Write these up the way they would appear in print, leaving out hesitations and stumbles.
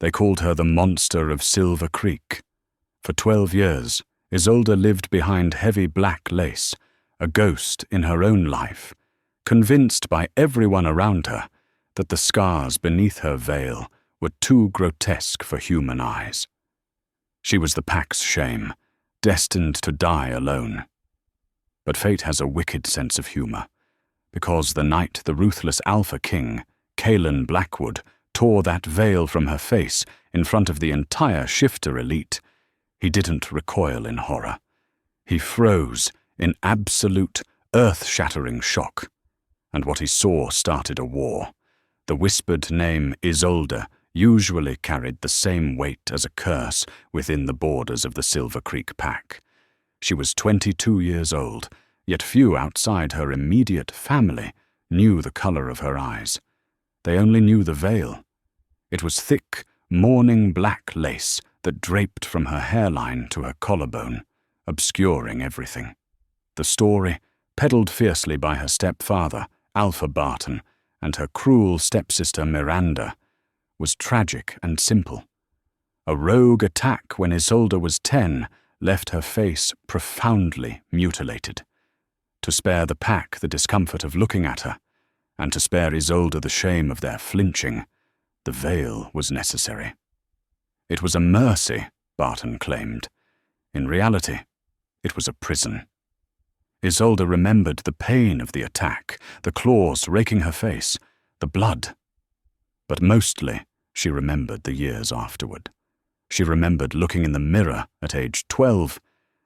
They called her the monster of Silver Creek. For 12 years, Isolde lived behind heavy black lace, a ghost in her own life, convinced by everyone around her that the scars beneath her veil were too grotesque for human eyes. She was the pack's shame, destined to die alone. But fate has a wicked sense of humor, because the night the ruthless Alpha King, Kalen Blackwood, tore that veil from her face in front of the entire shifter elite, he didn't recoil in horror. He froze in absolute, earth-shattering shock. And what he saw started a war. The whispered name Isolde usually carried the same weight as a curse within the borders of the Silver Creek pack. She was 22 years old, yet few outside her immediate family knew the color of her eyes. They only knew the veil. It was thick, mourning black lace that draped from her hairline to her collarbone, obscuring everything. The story, peddled fiercely by her stepfather, Alpha Barton, and her cruel stepsister Miranda, was tragic and simple. A rogue attack when Isolde was 10 left her face profoundly mutilated. To spare the pack the discomfort of looking at her, and to spare Isolde the shame of their flinching, the veil was necessary. It was a mercy, Barton claimed. In reality, it was a prison. Isolde remembered the pain of the attack, the claws raking her face, the blood. But mostly, she remembered the years afterward. She remembered looking in the mirror at age 12,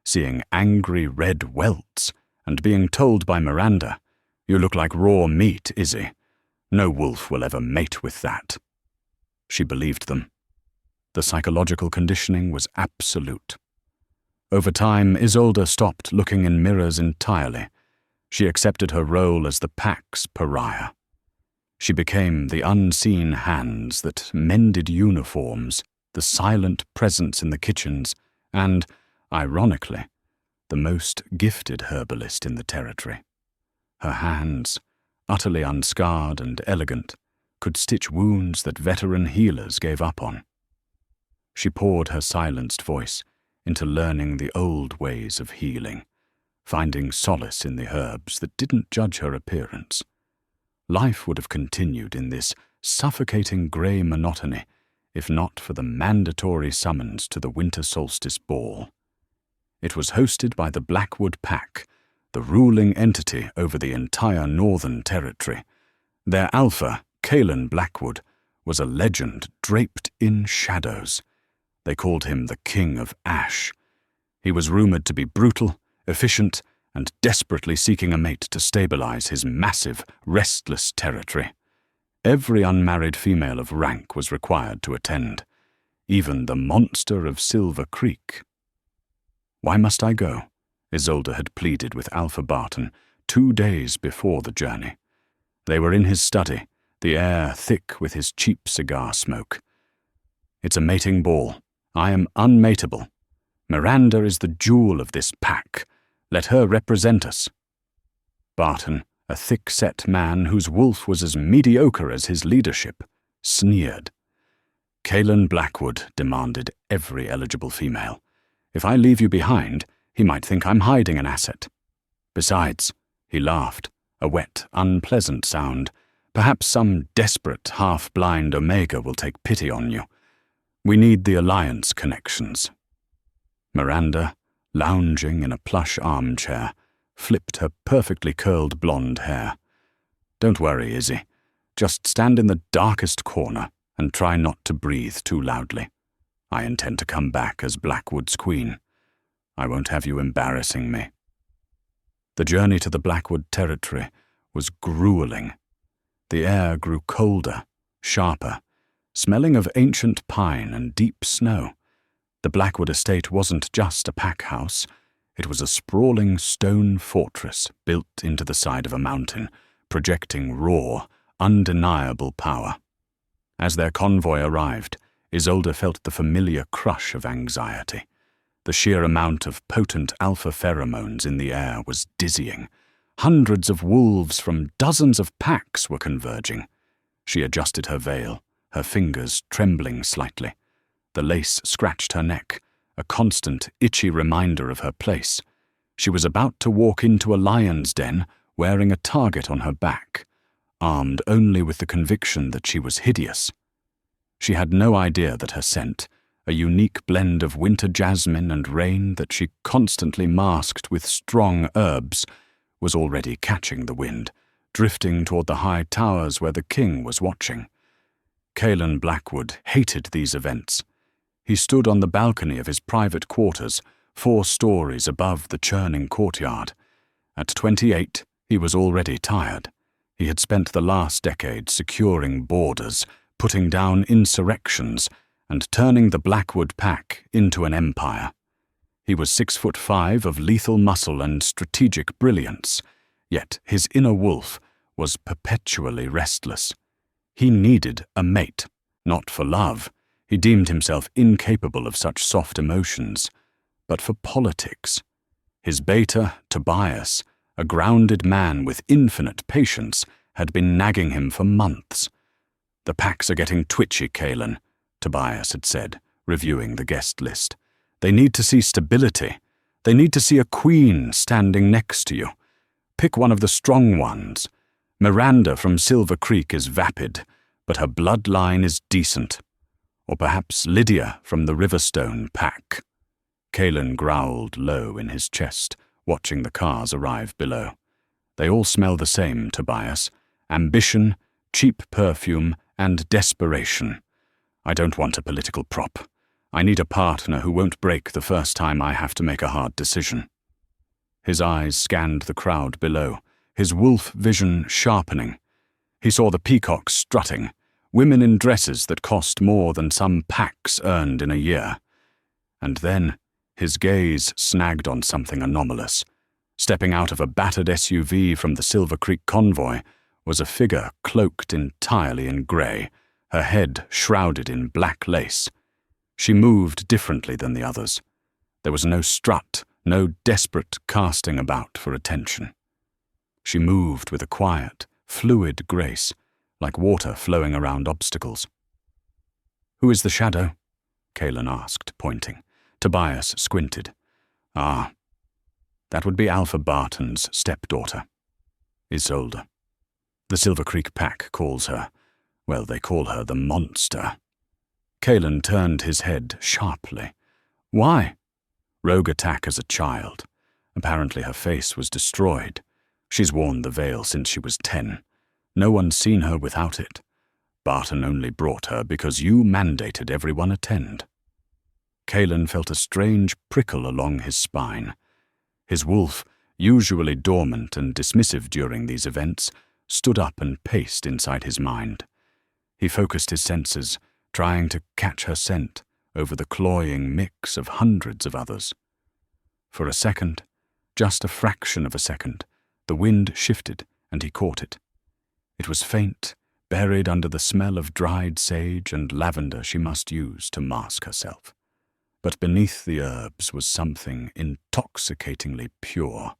seeing angry red welts, and being told by Miranda, "You look like raw meat, Izzy. No wolf will ever mate with that." She believed them. The psychological conditioning was absolute. Over time, Isolde stopped looking in mirrors entirely. She accepted her role as the pack's pariah. She became the unseen hands that mended uniforms, the silent presence in the kitchens, and, ironically, the most gifted herbalist in the territory. Her hands, utterly unscarred and elegant, could stitch wounds that veteran healers gave up on. She poured her silenced voice into learning the old ways of healing, finding solace in the herbs that didn't judge her appearance. Life would have continued in this suffocating grey monotony if not for the mandatory summons to the winter solstice ball. It was hosted by the Blackwood Pack, the ruling entity over the entire Northern Territory. Their alpha, Kalen Blackwood, was a legend draped in shadows. They called him the King of Ash. He was rumored to be brutal, efficient, and desperately seeking a mate to stabilize his massive, restless territory. Every unmarried female of rank was required to attend, even the monster of Silver Creek. "Why must I go?" Isolde had pleaded with Alpha Barton 2 days before the journey. They were in his study, the air thick with his cheap cigar smoke. "It's a mating ball. I am unmateable. Miranda is the jewel of this pack. Let her represent us." Barton, a thick-set man whose wolf was as mediocre as his leadership, sneered. "Kalen Blackwood demanded every eligible female. If I leave you behind, he might think I'm hiding an asset. Besides," he laughed, a wet, unpleasant sound, "perhaps some desperate, half-blind Omega will take pity on you. We need the alliance connections." Miranda, lounging in a plush armchair, flipped her perfectly curled blonde hair. "Don't worry, Izzy. Just stand in the darkest corner and try not to breathe too loudly. I intend to come back as Blackwood's queen. I won't have you embarrassing me." The journey to the Blackwood territory was grueling. The air grew colder, sharper, smelling of ancient pine and deep snow. The Blackwood estate wasn't just a pack house. It was a sprawling stone fortress built into the side of a mountain, projecting raw, undeniable power. As their convoy arrived, Isolde felt the familiar crush of anxiety. The sheer amount of potent alpha pheromones in the air was dizzying. Hundreds of wolves from dozens of packs were converging. She adjusted her veil, her fingers trembling slightly. The lace scratched her neck, a constant, itchy reminder of her place. She was about to walk into a lion's den, wearing a target on her back, armed only with the conviction that she was hideous. She had no idea that her scent, a unique blend of winter jasmine and rain that she constantly masked with strong herbs, was already catching the wind, drifting toward the high towers where the king was watching. Calen Blackwood hated these events. He stood on the balcony of his private quarters, 4 stories above the churning courtyard. At 28, he was already tired. He had spent the last decade securing borders, putting down insurrections, and turning the Blackwood pack into an empire. He was 6'5" of lethal muscle and strategic brilliance, yet his inner wolf was perpetually restless. He needed a mate, not for love. He deemed himself incapable of such soft emotions, but for politics. His beta, Tobias, a grounded man with infinite patience, had been nagging him for months. "The packs are getting twitchy, Calen," Tobias had said, reviewing the guest list. "They need to see stability. They need to see a queen standing next to you. Pick one of the strong ones. Miranda from Silver Creek is vapid, but her bloodline is decent. Or perhaps Lydia from the Riverstone pack." Calen growled low in his chest, watching the cars arrive below. "They all smell the same, Tobias. Ambition, cheap perfume, and desperation. I don't want a political prop. I need a partner who won't break the first time I have to make a hard decision." His eyes scanned the crowd below, his wolf vision sharpening. He saw the peacocks strutting, women in dresses that cost more than some packs earned in a year. And then his gaze snagged on something anomalous. Stepping out of a battered SUV from the Silver Creek convoy was a figure cloaked entirely in grey, her head shrouded in black lace. She moved differently than the others. There was no strut, no desperate casting about for attention. She moved with a quiet, fluid grace, like water flowing around obstacles. "Who is the shadow?" Calen asked, pointing. Tobias squinted. "Ah, that would be Alpha Barton's stepdaughter, Isolde. The Silver Creek pack calls her, well, they call her the Monster." Calen turned his head sharply. "Why?" "Rogue attack as a child. Apparently her face was destroyed. She's worn the veil since she was 10. No one's seen her without it. Barton only brought her because you mandated everyone attend." Calen felt a strange prickle along his spine. His wolf, usually dormant and dismissive during these events, stood up and paced inside his mind. He focused his senses, trying to catch her scent over the cloying mix of hundreds of others. For a second, just a fraction of a second, the wind shifted and he caught it. It was faint, buried under the smell of dried sage and lavender she must use to mask herself. But beneath the herbs was something intoxicatingly pure.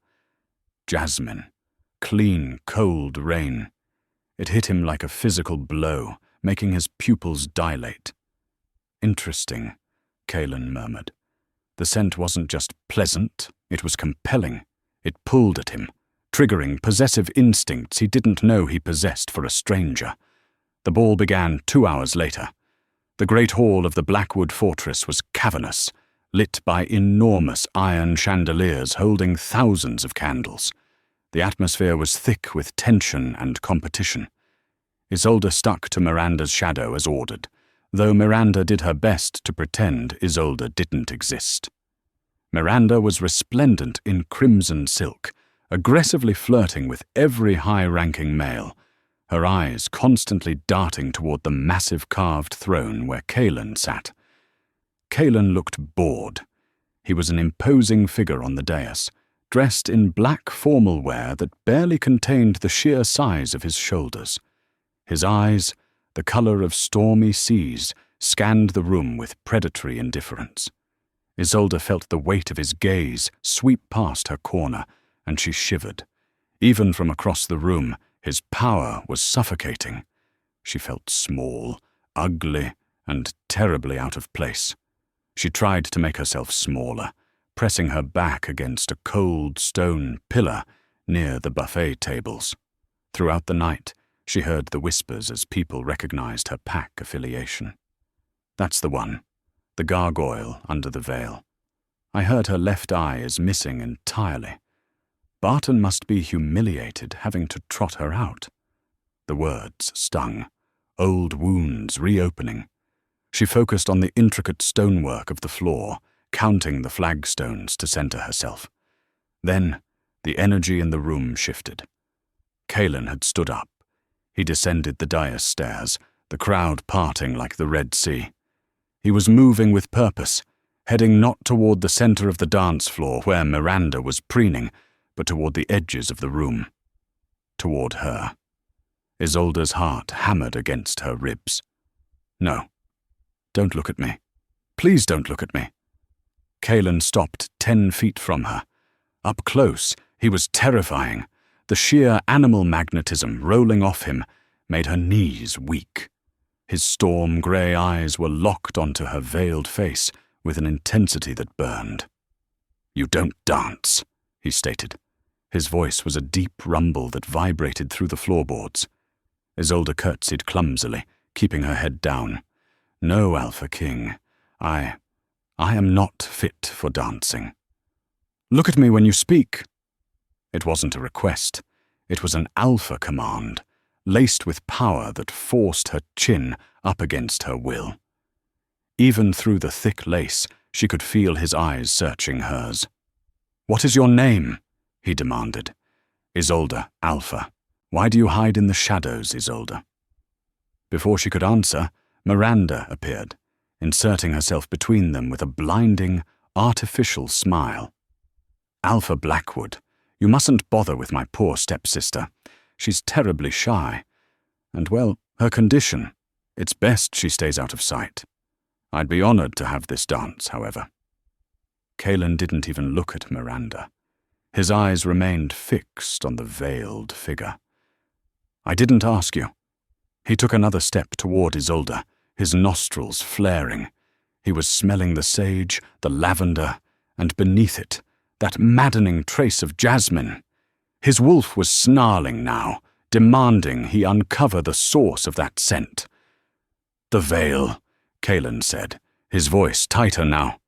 Jasmine. Clean, cold rain. It hit him like a physical blow, making his pupils dilate. "Interesting," Calen murmured. The scent wasn't just pleasant, it was compelling. It pulled at him, triggering possessive instincts he didn't know he possessed for a stranger. The ball began 2 hours later. The great hall of the Blackwood fortress was cavernous, lit by enormous iron chandeliers holding thousands of candles. The atmosphere was thick with tension and competition. Isolde stuck to Miranda's shadow as ordered, though Miranda did her best to pretend Isolde didn't exist. Miranda was resplendent in crimson silk, aggressively flirting with every high-ranking male, her eyes constantly darting toward the massive carved throne where Calen sat. Calen looked bored. He was an imposing figure on the dais, dressed in black formal wear that barely contained the sheer size of his shoulders. His eyes, the color of stormy seas, scanned the room with predatory indifference. Isolde felt the weight of his gaze sweep past her corner, and she shivered. Even from across the room, his power was suffocating. She felt small, ugly and terribly out of place. She tried to make herself smaller, pressing her back against a cold stone pillar near the buffet tables. Throughout the night, she heard the whispers as people recognized her pack affiliation. That's the one, the gargoyle under the veil. I heard her left eye is missing entirely. Barton must be humiliated having to trot her out. The words stung, old wounds reopening. She focused on the intricate stonework of the floor, counting the flagstones to center herself. Then, the energy in the room shifted. Kalen had stood up. He descended the dais stairs, the crowd parting like the Red Sea. He was moving with purpose, heading not toward the center of the dance floor where Miranda was preening, but toward the edges of the room. Toward her. Isolde's heart hammered against her ribs. No. Don't look at me. Please don't look at me. Kalen stopped 10 feet from her. Up close, he was terrifying. The sheer animal magnetism rolling off him made her knees weak. His storm-grey eyes were locked onto her veiled face with an intensity that burned. "You don't dance," he stated. His voice was a deep rumble that vibrated through the floorboards. Isolde curtsied clumsily, keeping her head down. "No, Alpha King. I am not fit for dancing." "Look at me when you speak." It wasn't a request. It was an alpha command, laced with power that forced her chin up against her will. Even through the thick lace, she could feel his eyes searching hers. "What is your name?" he demanded. "Isolde, Alpha. Why do you hide in the shadows, Isolde?" Before she could answer, Miranda appeared, inserting herself between them with a blinding, artificial smile. "Alpha Blackwood, you mustn't bother with my poor stepsister. She's terribly shy. And, well, her condition. It's best she stays out of sight. I'd be honored to have this dance, however." Kalen didn't even look at Miranda. His eyes remained fixed on the veiled figure. "I didn't ask you." He took another step toward Isolde, his nostrils flaring. He was smelling the sage, the lavender, and beneath it, that maddening trace of jasmine. His wolf was snarling now, demanding he uncover the source of that scent. "The veil," Kalen said, his voice tighter now.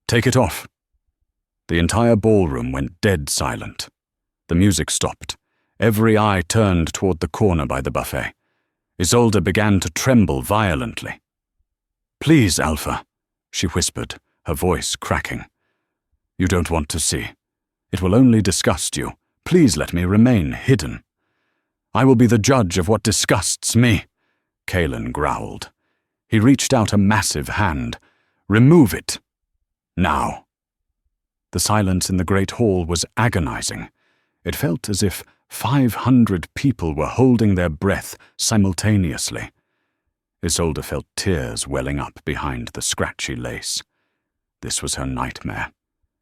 "Take it off." The entire ballroom went dead silent. The music stopped. Every eye turned toward the corner by the buffet. Isolde began to tremble violently. "Please, Alpha," she whispered, her voice cracking. "You don't want to see. It will only disgust you. Please let me remain hidden." "I will be the judge of what disgusts me," Kalen growled. He reached out a massive hand. "Remove it. Now." The silence in the great hall was agonizing. It felt as if 500 people were holding their breath simultaneously. Isolde felt tears welling up behind the scratchy lace. This was her nightmare.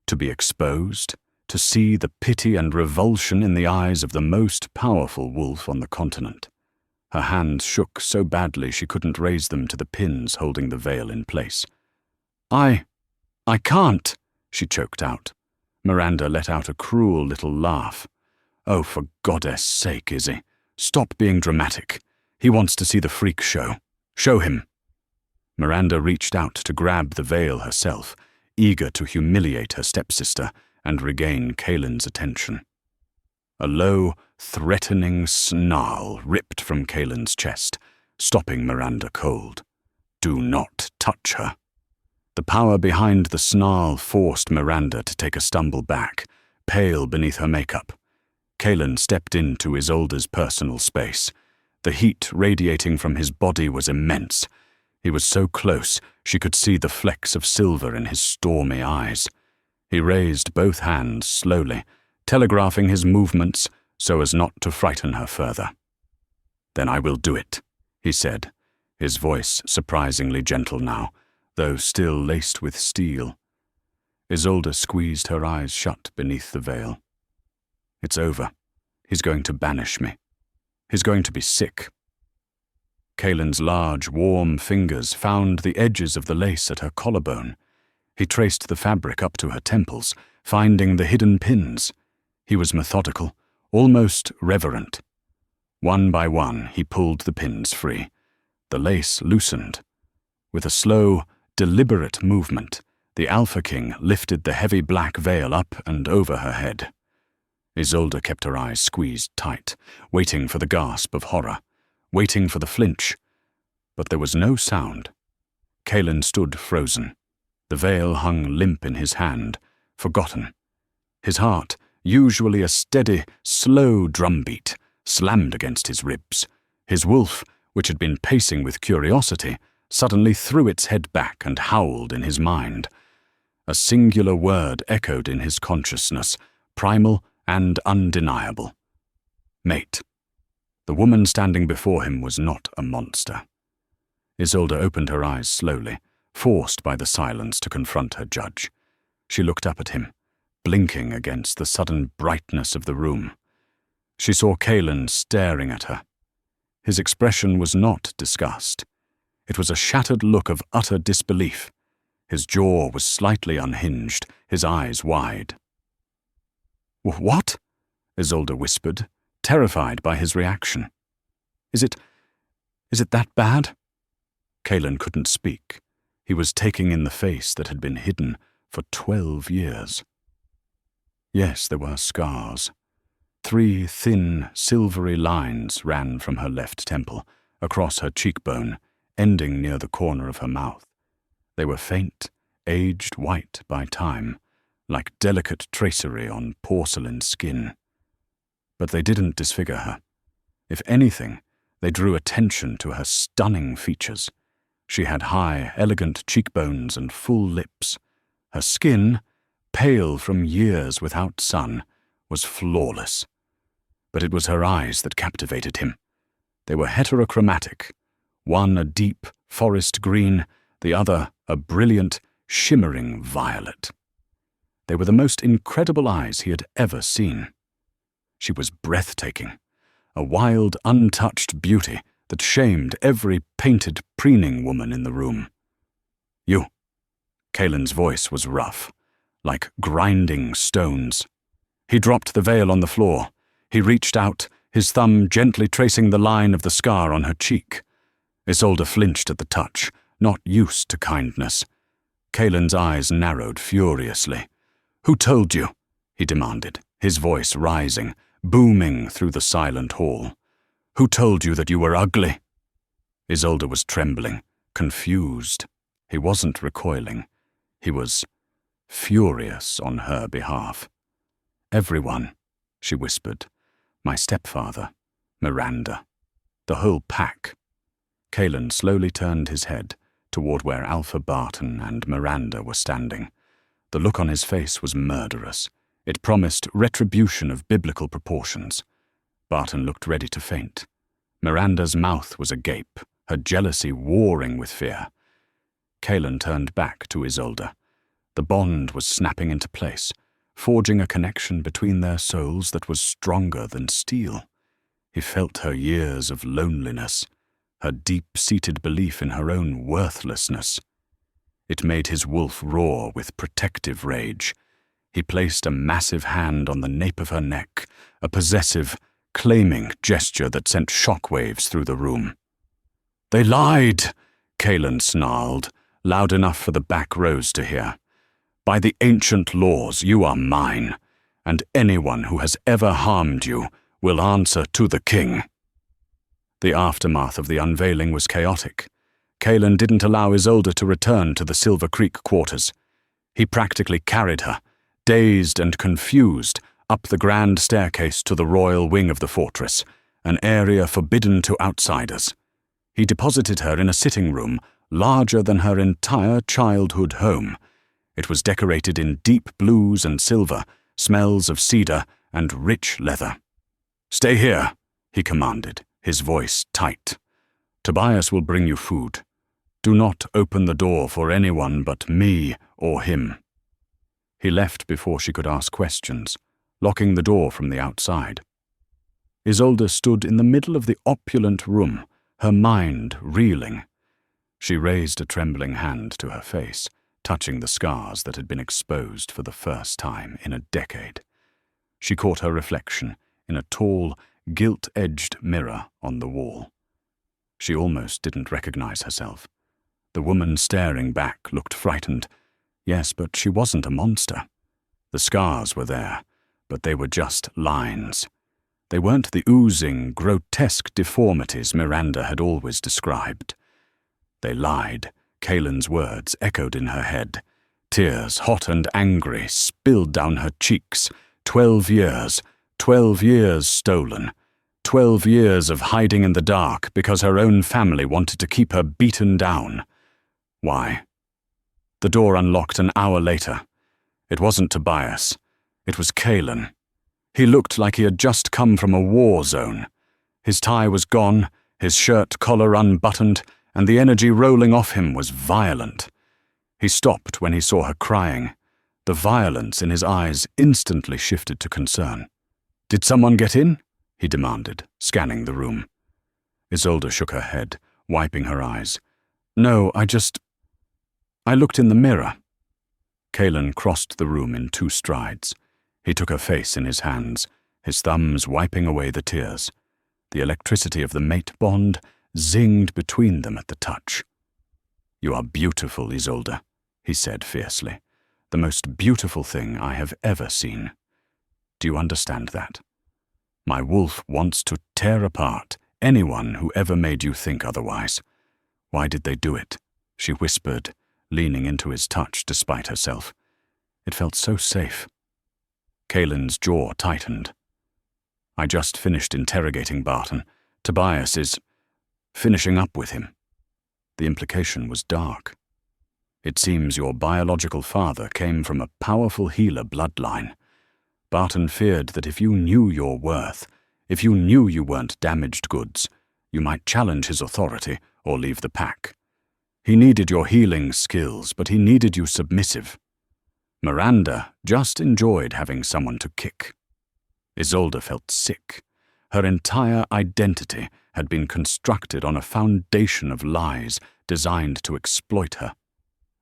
To be exposed, to see the pity and revulsion in the eyes of the most powerful wolf on the continent. Her hands shook so badly she couldn't raise them to the pins holding the veil in place. I can't," she choked out. Miranda let out a cruel little laugh. "Oh, for goddess' sake, Izzy, stop being dramatic. He wants to see the freak show. Show him." Miranda reached out to grab the veil herself, eager to humiliate her stepsister and regain Kalen's attention. A low, threatening snarl ripped from Kalen's chest, stopping Miranda cold. "Do not touch her." The power behind the snarl forced Miranda to take a stumble back, pale beneath her makeup. Kalen stepped into Isolde's personal space. The heat radiating from his body was immense. He was so close she could see the flecks of silver in his stormy eyes. He raised both hands slowly, telegraphing his movements so as not to frighten her further. "Then I will do it," he said, his voice surprisingly gentle now, though still laced with steel. Isolde squeezed her eyes shut beneath the veil. "It's over. He's going to banish me. He's going to be sick." Kaelin's large, warm fingers found the edges of the lace at her collarbone. He traced the fabric up to her temples, finding the hidden pins. He was methodical, almost reverent. One by one, he pulled the pins free. The lace loosened. With a slow, deliberate movement, the Alpha King lifted the heavy black veil up and over her head. Isolde kept her eyes squeezed tight, waiting for the gasp of horror, waiting for the flinch. But there was no sound. Kaelin stood frozen. The veil hung limp in his hand, forgotten. His heart, usually a steady, slow drumbeat, slammed against his ribs. His wolf, which had been pacing with curiosity, suddenly threw its head back and howled in his mind. A singular word echoed in his consciousness, primal and undeniable. Mate. The woman standing before him was not a monster. Isolde opened her eyes slowly, forced by the silence to confront her judge. She looked up at him, blinking against the sudden brightness of the room. She saw Kaelin staring at her. His expression was not disgust. It was a shattered look of utter disbelief. His jaw was slightly unhinged, his eyes wide. "What?" Isolde whispered, terrified by his reaction. Is it that bad?" Kaelin couldn't speak. He was taking in the face that had been hidden for 12 years. Yes, there were scars. 3 thin, silvery lines ran from her left temple, across her cheekbone, ending near the corner of her mouth. They were faint, aged white by time, like delicate tracery on porcelain skin. But they didn't disfigure her. If anything, they drew attention to her stunning features. She had high, elegant cheekbones and full lips. Her skin, pale from years without sun, was flawless. But it was her eyes that captivated him. They were heterochromatic, one a deep forest green, the other a brilliant, shimmering violet. They were the most incredible eyes he had ever seen. She was breathtaking, a wild, untouched beauty that shamed every painted, preening woman in the room. "You." Kaelin's voice was rough, like grinding stones. He dropped the veil on the floor. He reached out, his thumb gently tracing the line of the scar on her cheek. Isolde flinched at the touch, not used to kindness. Kaelin's eyes narrowed furiously. "Who told you?" he demanded, his voice rising, booming through the silent hall. "Who told you that you were ugly?" Isolde was trembling, confused. He wasn't recoiling. He was furious on her behalf. "Everyone," she whispered. "My stepfather, Miranda, the whole pack." Kaelin slowly turned his head toward where Alpha Barton and Miranda were standing. The look on his face was murderous. It promised retribution of biblical proportions. Barton looked ready to faint. Miranda's mouth was agape, her jealousy warring with fear. Kaelin turned back to Isolde. The bond was snapping into place, forging a connection between their souls that was stronger than steel. He felt her years of loneliness, her deep-seated belief in her own worthlessness. It made his wolf roar with protective rage. He placed a massive hand on the nape of her neck, a possessive, claiming gesture that sent shockwaves through the room. "They lied!" Kaelin snarled, loud enough for the back rows to hear. "By the ancient laws, you are mine, and anyone who has ever harmed you will answer to the king." The aftermath of the unveiling was chaotic. Kaelin didn't allow Isolde to return to the Silver Creek quarters. He practically carried her, dazed and confused, up the grand staircase to the royal wing of the fortress, an area forbidden to outsiders. He deposited her in a sitting room larger than her entire childhood home. It was decorated in deep blues and silver, smells of cedar and rich leather. "Stay here," he commanded, his voice tight. "Tobias will bring you food. Do not open the door for anyone but me or him." He left before she could ask questions, locking the door from the outside. Isolde stood in the middle of the opulent room, her mind reeling. She raised a trembling hand to her face, touching the scars that had been exposed for the first time in a decade. She caught her reflection in a tall, gilt-edged mirror on the wall. She almost didn't recognize herself. The woman staring back looked frightened. Yes, but she wasn't a monster. The scars were there, but they were just lines. They weren't the oozing, grotesque deformities Miranda had always described. They lied. Kaelin's words echoed in her head. Tears, hot and angry, spilled down her cheeks. 12 years. 12 years stolen. 12 years of hiding in the dark because her own family wanted to keep her beaten down. Why? The door unlocked an hour later. It wasn't Tobias. It was Kaelin. He looked like he had just come from a war zone. His tie was gone, his shirt collar unbuttoned, and the energy rolling off him was violent. He stopped when he saw her crying. The violence in his eyes instantly shifted to concern. "Did someone get in?" he demanded, scanning the room. Isolde shook her head, wiping her eyes. "No, I looked in the mirror." Kaelin crossed the room in 2 strides. He took her face in his hands, his thumbs wiping away the tears. The electricity of the mate bond zinged between them at the touch. "You are beautiful, Isolde," he said fiercely. "The most beautiful thing I have ever seen. Do you understand that? My wolf wants to tear apart anyone who ever made you think otherwise. Why did they do it?" she whispered, leaning into his touch despite herself. It felt so safe. Kaelin's jaw tightened. "I just finished interrogating Barton. Tobias is finishing up with him." The implication was dark. "It seems your biological father came from a powerful healer bloodline. Barton feared that if you knew your worth, if you knew you weren't damaged goods, you might challenge his authority or leave the pack. He needed your healing skills, but he needed you submissive. Miranda just enjoyed having someone to kick." Isolde felt sick. Her entire identity had been constructed on a foundation of lies designed to exploit her.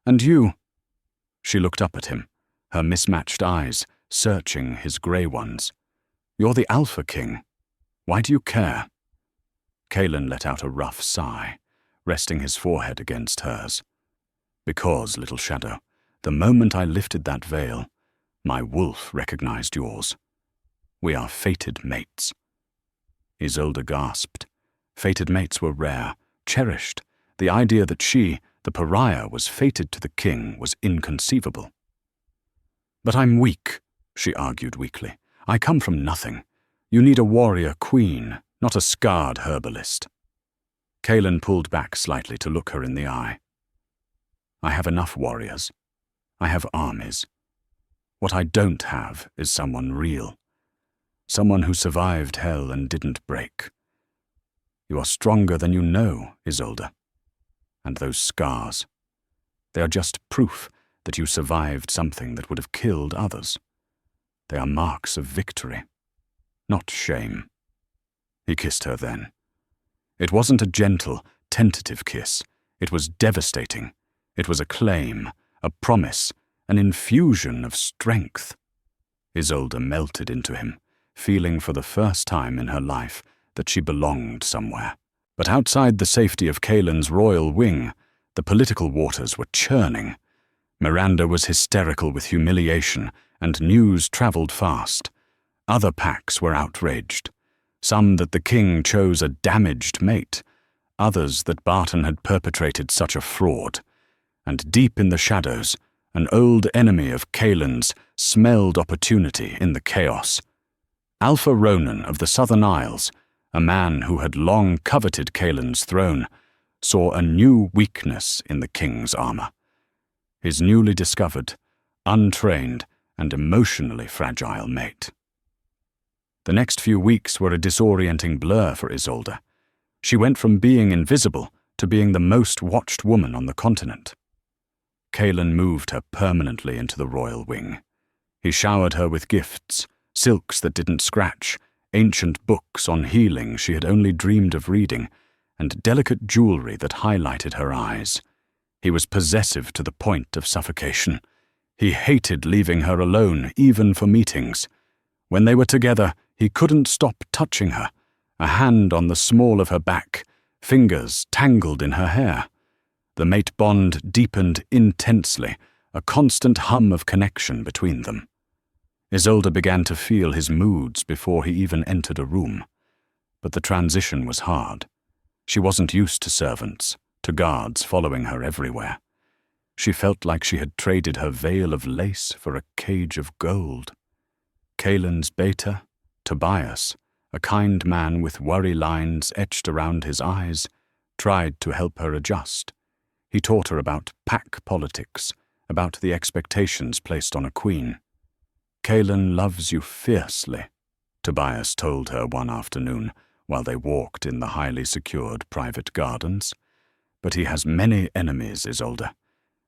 "And you?" She looked up at him, her mismatched eyes searching his grey ones. "You're the Alpha King. Why do you care?" Kaelin let out a rough sigh, resting his forehead against hers. "Because, little shadow, the moment I lifted that veil, my wolf recognized yours. We are fated mates." Isolde gasped. Fated mates were rare, cherished. The idea that she, the pariah, was fated to the king was inconceivable. "But I'm weak," she argued weakly. "I come from nothing. You need a warrior queen, not a scarred herbalist." Kaelin pulled back slightly to look her in the eye. "I have enough warriors. I have armies. What I don't have is someone real. Someone who survived hell and didn't break. You are stronger than you know, Isolde. And those scars, they are just proof that you survived something that would have killed others. They are marks of victory, not shame." He kissed her then. It wasn't a gentle, tentative kiss. It was devastating. It was a claim, a promise, an infusion of strength. Isolde melted into him, feeling for the first time in her life that she belonged somewhere. But outside the safety of Kaelin's royal wing, the political waters were churning. Miranda was hysterical with humiliation, and news traveled fast. Other packs were outraged. Some that the king chose a damaged mate, others that Barton had perpetrated such a fraud. And deep in the shadows, an old enemy of Kaelin's smelled opportunity in the chaos. Alpha Ronan of the Southern Isles, a man who had long coveted Kaelin's throne, saw a new weakness in the king's armor. His newly discovered, untrained, and emotionally fragile mate. The next few weeks were a disorienting blur for Isolde. She went from being invisible to being the most watched woman on the continent. Kaelin moved her permanently into the royal wing. He showered her with gifts, silks that didn't scratch, ancient books on healing she had only dreamed of reading, and delicate jewelry that highlighted her eyes. He was possessive to the point of suffocation. He hated leaving her alone, even for meetings. When they were together, he couldn't stop touching her, a hand on the small of her back, fingers tangled in her hair. The mate bond deepened intensely, a constant hum of connection between them. Isolde began to feel his moods before he even entered a room. But the transition was hard. She wasn't used to servants, to guards following her everywhere. She felt like she had traded her veil of lace for a cage of gold. Kaelin's beta, Tobias, a kind man with worry lines etched around his eyes, tried to help her adjust. He taught her about pack politics, about the expectations placed on a queen. "Kaelin loves you fiercely," Tobias told her one afternoon while they walked in the highly secured private gardens. "But he has many enemies, Isolde.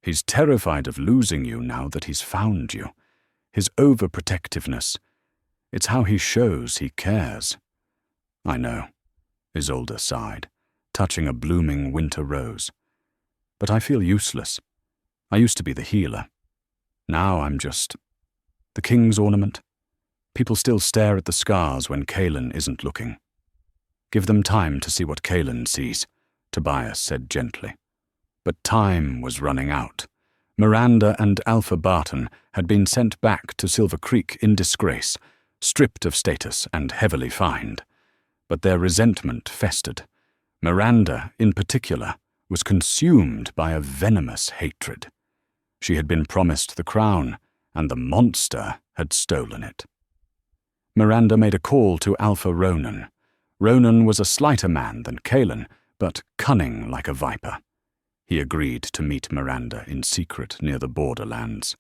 He's terrified of losing you now that he's found you. His overprotectiveness, it's how he shows he cares." "I know," Isolde sighed, touching a blooming winter rose. "But I feel useless. I used to be the healer. Now I'm just the king's ornament. People still stare at the scars when Kaelin isn't looking." "Give them time to see what Kaelin sees," Tobias said gently. But time was running out. Miranda and Alpha Barton had been sent back to Silver Creek in disgrace, stripped of status and heavily fined. But their resentment festered. Miranda, in particular, was consumed by a venomous hatred. She had been promised the crown, and the monster had stolen it. Miranda made a call to Alpha Ronan. Ronan was a slighter man than Kaelin, but cunning like a viper. He agreed to meet Miranda in secret near the borderlands.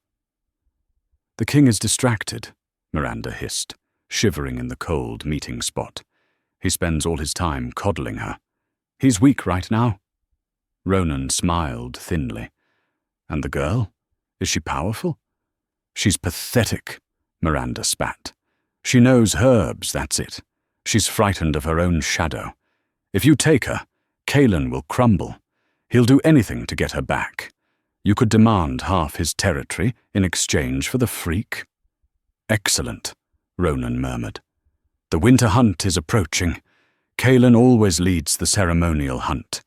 "The king is distracted," Miranda hissed, shivering in the cold meeting spot. "He spends all his time coddling her. He's weak right now." Ronan smiled thinly. "And the girl? Is she powerful?" "She's pathetic," Miranda spat. "She knows herbs, that's it. She's frightened of her own shadow. If you take her, Kaelin will crumble. He'll do anything to get her back. You could demand half his territory in exchange for the freak." "Excellent," Ronan murmured. "The winter hunt is approaching. Kaelin always leads the ceremonial hunt.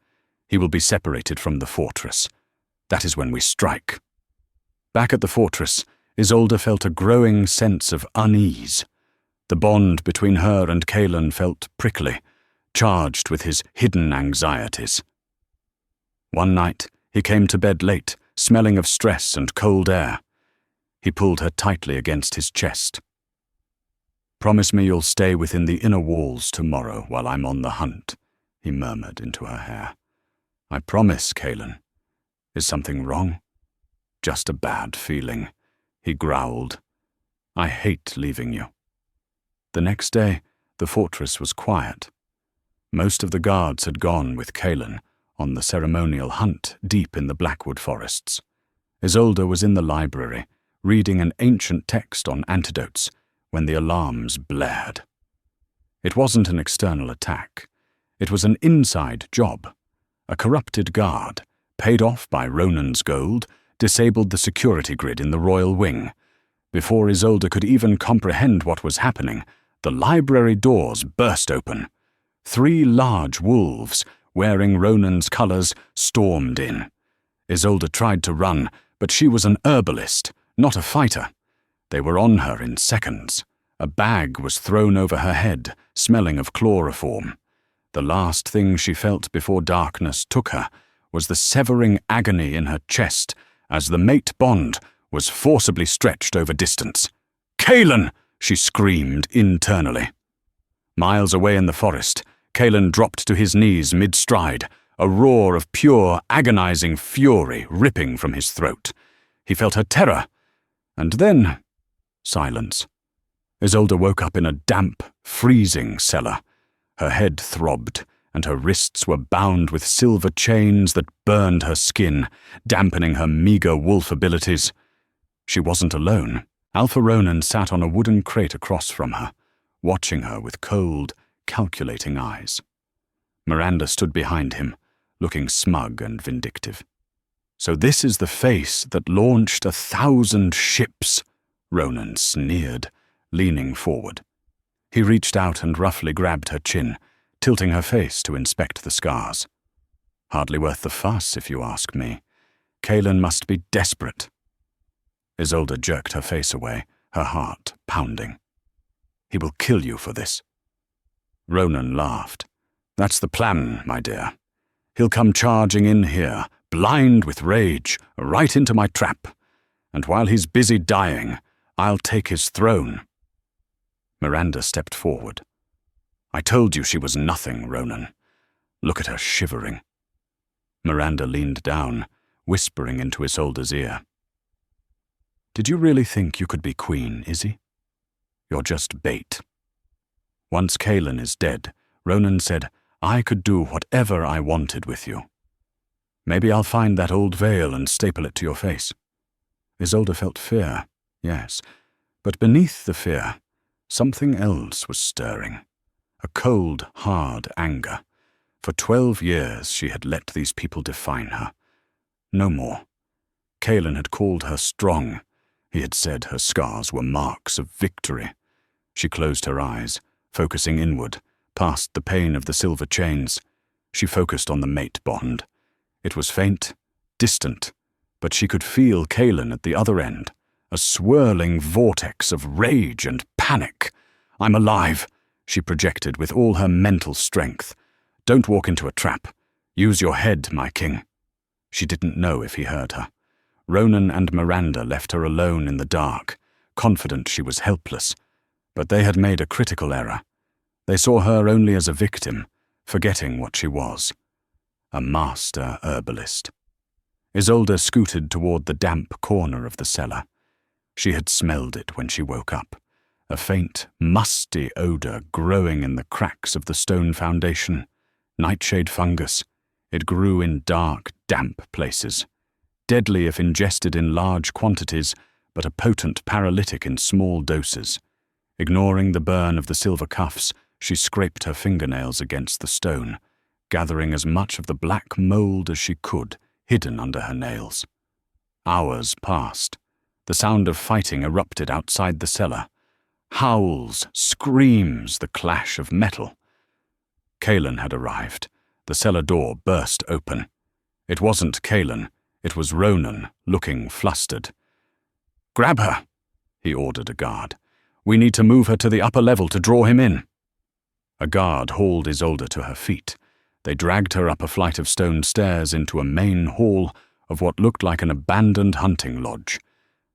He will be separated from the fortress. That is when we strike." Back at the fortress, Isolde felt a growing sense of unease. The bond between her and Kaelin felt prickly, charged with his hidden anxieties. One night, he came to bed late, smelling of stress and cold air. He pulled her tightly against his chest. "Promise me you'll stay within the inner walls tomorrow while I'm on the hunt," he murmured into her hair. "I promise, Kaelin. Is something wrong?" "Just a bad feeling," he growled. "I hate leaving you." The next day, the fortress was quiet. Most of the guards had gone with Kaelin on the ceremonial hunt deep in the Blackwood forests. Isolde was in the library, reading an ancient text on antidotes, when the alarms blared. It wasn't an external attack. It was an inside job. A corrupted guard, paid off by Ronan's gold, disabled the security grid in the royal wing. Before Isolde could even comprehend what was happening, the library doors burst open. 3 large wolves, wearing Ronan's colors, stormed in. Isolde tried to run, but she was an herbalist, not a fighter. They were on her in seconds. A bag was thrown over her head, smelling of chloroform. The last thing she felt before darkness took her was the severing agony in her chest as the mate bond was forcibly stretched over distance. "Kaelin!" she screamed internally. Miles away in the forest, Kaelin dropped to his knees mid-stride, a roar of pure, agonizing fury ripping from his throat. He felt her terror, and then silence. Isolde woke up in a damp, freezing cellar. Her head throbbed, and her wrists were bound with silver chains that burned her skin, dampening her meager wolf abilities. She wasn't alone. Alpha Ronan sat on a wooden crate across from her, watching her with cold, calculating eyes. Miranda stood behind him, looking smug and vindictive. "So this is the face that launched 1,000 ships," Ronan sneered, leaning forward. He reached out and roughly grabbed her chin, tilting her face to inspect the scars. "Hardly worth the fuss, if you ask me. Kaelin must be desperate." Isolde jerked her face away, her heart pounding. "He will kill you for this." Ronan laughed. "That's the plan, my dear. He'll come charging in here, blind with rage, right into my trap. And while he's busy dying, I'll take his throne." Miranda stepped forward. "I told you she was nothing, Ronan. Look at her shivering." Miranda leaned down, whispering into Isolde's ear. "Did you really think you could be queen, Izzy? You're just bait." "Once Kaelin is dead," Ronan said, "I could do whatever I wanted with you. Maybe I'll find that old veil and staple it to your face." Isolde felt fear, yes, but beneath the fear, something else was stirring. A cold, hard anger. For 12 years she had let these people define her. No more. Kaelin had called her strong. He had said her scars were marks of victory. She closed her eyes, focusing inward, past the pain of the silver chains. She focused on the mate bond. It was faint, distant, but she could feel Kaelin at the other end, a swirling vortex of rage and panic. "I'm alive," she projected with all her mental strength. "Don't walk into a trap. Use your head, my king." She didn't know if he heard her. Ronan and Miranda left her alone in the dark, confident she was helpless. But they had made a critical error. They saw her only as a victim, forgetting what she was. A master herbalist. Isolde scooted toward the damp corner of the cellar. She had smelled it when she woke up. A faint, musty odor growing in the cracks of the stone foundation. Nightshade fungus. It grew in dark, damp places. Deadly if ingested in large quantities, but a potent paralytic in small doses. Ignoring the burn of the silver cuffs, she scraped her fingernails against the stone, gathering as much of the black mold as she could, hidden under her nails. Hours passed. The sound of fighting erupted outside the cellar. Howls, screams, the clash of metal. Kaelin had arrived. The cellar door burst open. It wasn't Kaelin. It was Ronan, looking flustered. "Grab her," he ordered a guard. "We need to move her to the upper level to draw him in." A guard hauled Isolde to her feet. They dragged her up a flight of stone stairs into a main hall of what looked like an abandoned hunting lodge.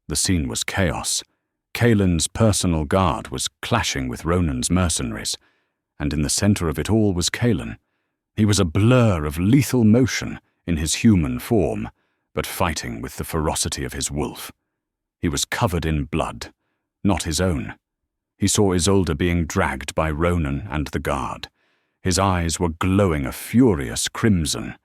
The scene was chaos. Kaelin's personal guard was clashing with Ronan's mercenaries, and in the center of it all was Kaelin. He was a blur of lethal motion in his human form, but fighting with the ferocity of his wolf. He was covered in blood, not his own. He saw Isolde being dragged by Ronan and the guard. His eyes were glowing a furious crimson.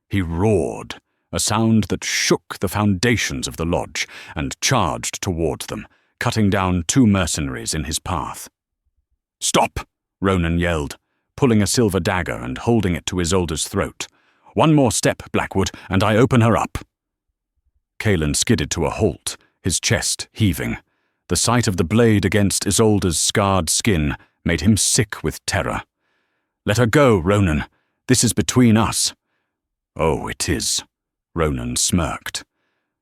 He roared, a sound that shook the foundations of the lodge, and charged toward them, cutting down 2 mercenaries in his path. "Stop!" Ronan yelled, pulling a silver dagger and holding it to Isolde's throat. "One more step, Blackwood, and I open her up." Kaelin skidded to a halt, his chest heaving. The sight of the blade against Isolde's scarred skin made him sick with terror. "Let her go, Ronan. This is between us." "Oh, it is," Ronan smirked.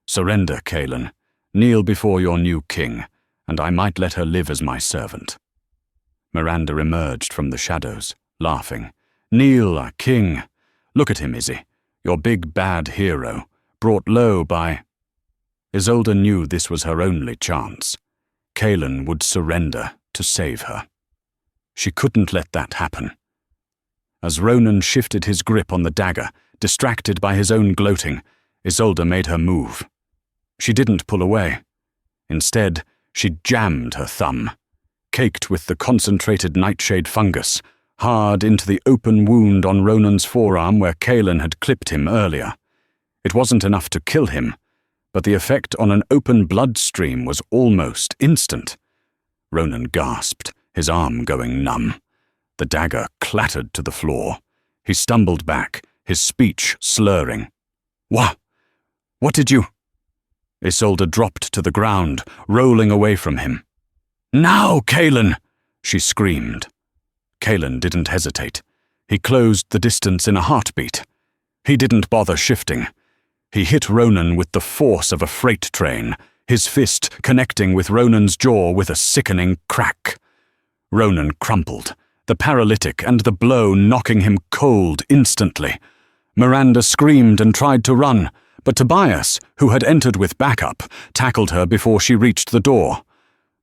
"Surrender, Kaelin. Kneel before your new king, and I might let her live as my servant." Miranda emerged from the shadows, laughing. "Kneel, our king. Look at him, Izzy, your big bad hero, brought low by—" Isolde knew this was her only chance. Kaelin would surrender to save her. She couldn't let that happen. As Ronan shifted his grip on the dagger, distracted by his own gloating, Isolde made her move. She didn't pull away. Instead, she jammed her thumb, caked with the concentrated nightshade fungus, hard into the open wound on Ronan's forearm where Kaelin had clipped him earlier. It wasn't enough to kill him, but the effect on an open bloodstream was almost instant. Ronan gasped, his arm going numb. The dagger clattered to the floor. He stumbled back, his speech slurring. What did you? Isolde dropped to the ground, rolling away from him. Now, Kaelin! She screamed. Kaelin didn't hesitate. He closed the distance in a heartbeat. He didn't bother shifting. He hit Ronan with the force of a freight train, his fist connecting with Ronan's jaw with a sickening crack. Ronan crumpled, the paralytic and the blow knocking him cold instantly. Miranda screamed and tried to run, but Tobias, who had entered with backup, tackled her before she reached the door.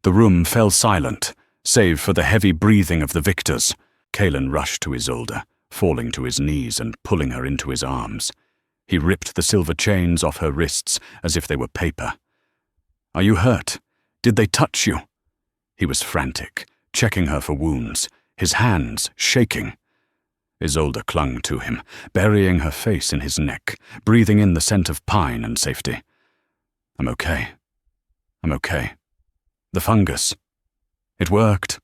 The room fell silent, save for the heavy breathing of the victors. Kaelin rushed to Isolde, falling to his knees and pulling her into his arms. He ripped the silver chains off her wrists as if they were paper. Are you hurt? Did they touch you? He was frantic, checking her for wounds, his hands shaking. Isolde clung to him, burying her face in his neck, breathing in the scent of pine and safety. I'm okay. The fungus. It worked.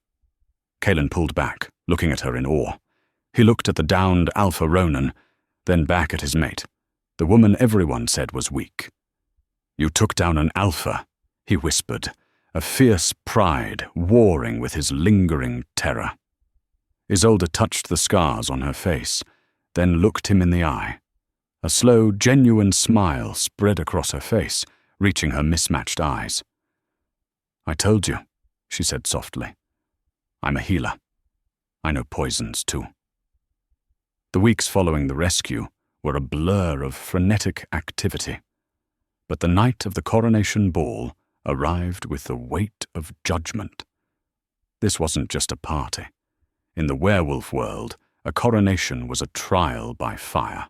Kaelin pulled back, looking at her in awe. He looked at the downed Alpha Ronan, then back at his mate, the woman everyone said was weak. You took down an Alpha, he whispered, a fierce pride warring with his lingering terror. Isolde touched the scars on her face, then looked him in the eye. A slow, genuine smile spread across her face, reaching her mismatched eyes. I told you, she said softly. I'm a healer. I know poisons too. The weeks following the rescue were a blur of frenetic activity, but the night of the coronation ball arrived with the weight of judgment. This wasn't just a party. In the werewolf world, a coronation was a trial by fire.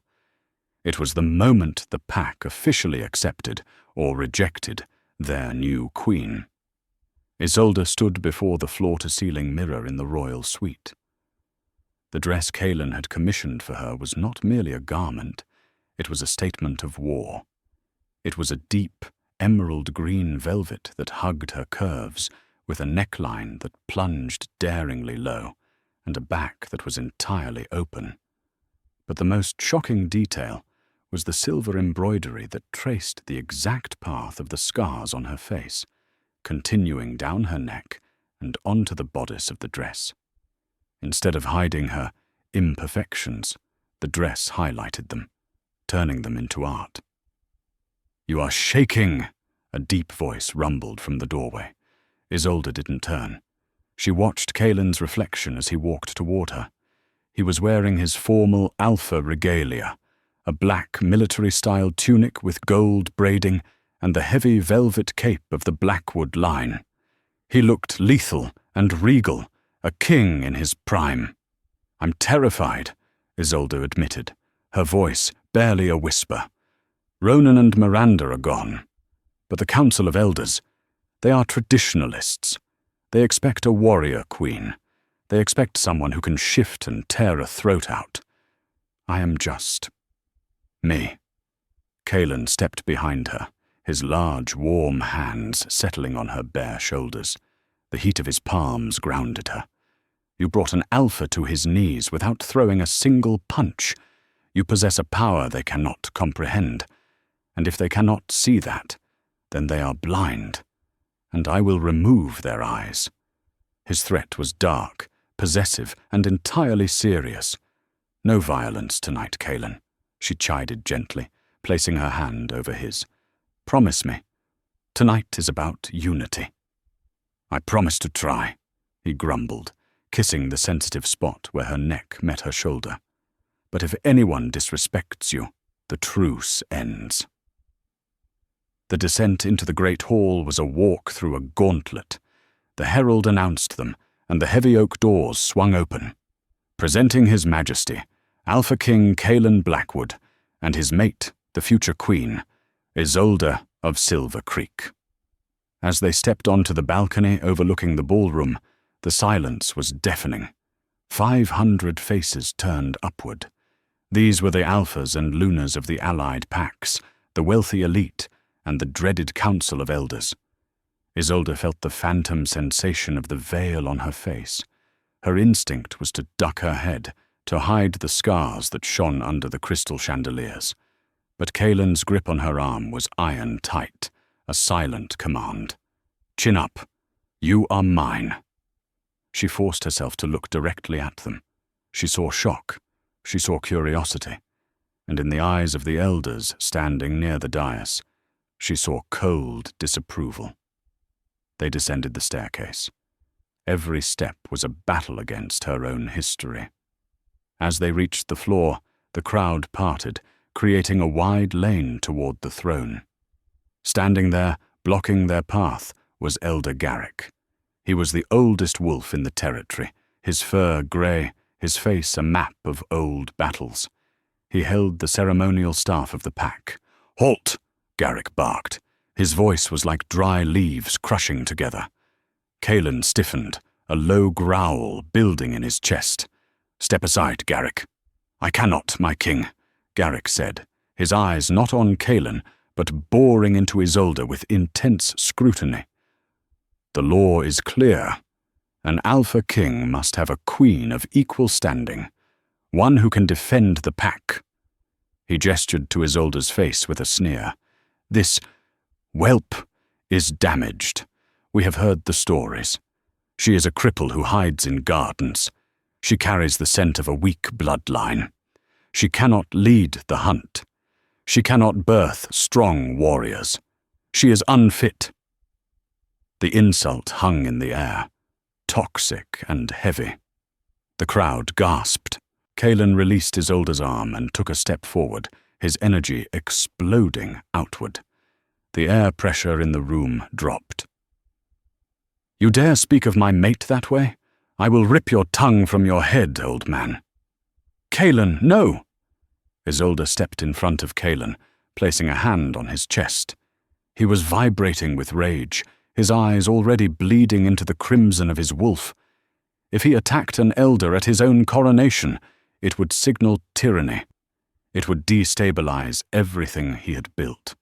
It was the moment the pack officially accepted or rejected their new queen. Isolde stood before the floor-to-ceiling mirror in the royal suite. The dress Kaelin had commissioned for her was not merely a garment, it was a statement of war. It was a deep, emerald-green velvet that hugged her curves, with a neckline that plunged daringly low, and a back that was entirely open. But the most shocking detail was the silver embroidery that traced the exact path of the scars on her face, continuing down her neck and onto the bodice of the dress. Instead of hiding her imperfections, the dress highlighted them, turning them into art. You are shaking, a deep voice rumbled from the doorway. Isolde didn't turn. She watched Kaelin's reflection as he walked toward her. He was wearing his formal Alpha regalia, a black military-style tunic with gold braiding and the heavy velvet cape of the Blackwood line. He looked lethal and regal, a king in his prime. I'm terrified, Isolde admitted, her voice barely a whisper. Ronan and Miranda are gone, but the Council of Elders, they are traditionalists. They expect a warrior queen. They expect someone who can shift and tear a throat out. I am just me. Kaelin stepped behind her, his large, warm hands settling on her bare shoulders. The heat of his palms grounded her. You brought an Alpha to his knees without throwing a single punch. You possess a power they cannot comprehend. And if they cannot see that, then they are blind. And I will remove their eyes. His threat was dark, possessive, and entirely serious. No violence tonight, Kaelin, she chided gently, placing her hand over his. Promise me. Tonight is about unity. I promise to try, he grumbled, kissing the sensitive spot where her neck met her shoulder. But if anyone disrespects you, the truce ends. The descent into the great hall was a walk through a gauntlet. The herald announced them, and the heavy oak doors swung open. Presenting His Majesty, Alpha King Kaelin Blackwood, and his mate, the future queen, Isolde of Silver Creek. As they stepped onto the balcony overlooking the ballroom, the silence was deafening. 500 faces turned upward. These were the Alphas and Lunas of the allied packs, the wealthy elite, and the dreaded Council of Elders. Isolde felt the phantom sensation of the veil on her face. Her instinct was to duck her head, to hide the scars that shone under the crystal chandeliers. But Kaelin's grip on her arm was iron tight, a silent command. "Chin up. You are mine." She forced herself to look directly at them. She saw shock. She saw curiosity. And in the eyes of the elders standing near the dais, she saw cold disapproval. They descended the staircase. Every step was a battle against her own history. As they reached the floor, the crowd parted, creating a wide lane toward the throne. Standing there, blocking their path, was Elder Garrick. He was the oldest wolf in the territory, his fur grey, his face a map of old battles. He held the ceremonial staff of the pack. "Halt!" Garrick barked. His voice was like dry leaves crushing together. Kaelin stiffened, a low growl building in his chest. "Step aside, Garrick." "I cannot, my king," Garrick said, his eyes not on Kaelin, but boring into Isolde with intense scrutiny. "The law is clear. An alpha king must have a queen of equal standing, one who can defend the pack." He gestured to Isolde's face with a sneer. "This whelp is damaged. We have heard the stories. She is a cripple who hides in gardens. She carries the scent of a weak bloodline. She cannot lead the hunt. She cannot birth strong warriors. She is unfit." The insult hung in the air, toxic and heavy. The crowd gasped. Kaelin released Isolde's arm and took a step forward, his energy exploding outward. The air pressure in the room dropped. "You dare speak of my mate that way? I will rip your tongue from your head, old man." "Kaelin, no!" Isolde stepped in front of Kaelin, placing a hand on his chest. He was vibrating with rage, his eyes already bleeding into the crimson of his wolf. If he attacked an elder at his own coronation, it would signal tyranny. It would destabilize everything he had built.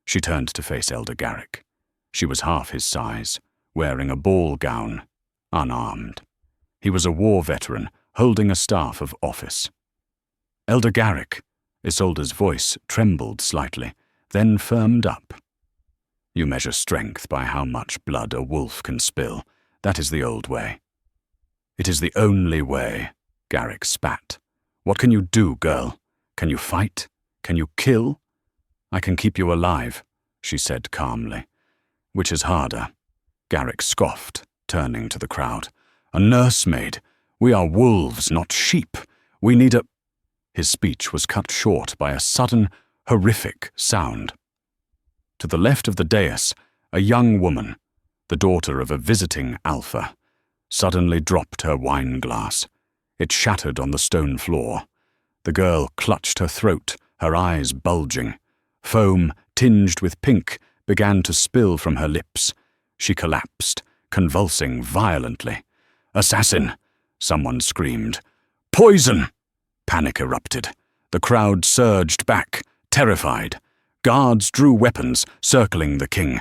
She turned to face Elder Garrick. She was half his size, wearing a ball gown, unarmed. He was a war veteran, holding a staff of office. "Elder Garrick," Isolde's voice trembled slightly, then firmed up. "You measure strength by how much blood a wolf can spill. That is the old way." "It is the only way," Garrick spat. "What can you do, girl? Can you fight? Can you kill?" "I can keep you alive," she said calmly. "Which is harder?" Garrick scoffed, turning to the crowd. "A nursemaid. We are wolves, not sheep. We need a—" His speech was cut short by a sudden, horrific sound. To the left of the dais, a young woman, the daughter of a visiting alpha, suddenly dropped her wine glass. It shattered on the stone floor. The girl clutched her throat, her eyes bulging. Foam, tinged with pink, began to spill from her lips. She collapsed, convulsing violently. "Assassin!" someone screamed. "Poison!" Panic erupted. The crowd surged back, terrified. Guards drew weapons, circling the king.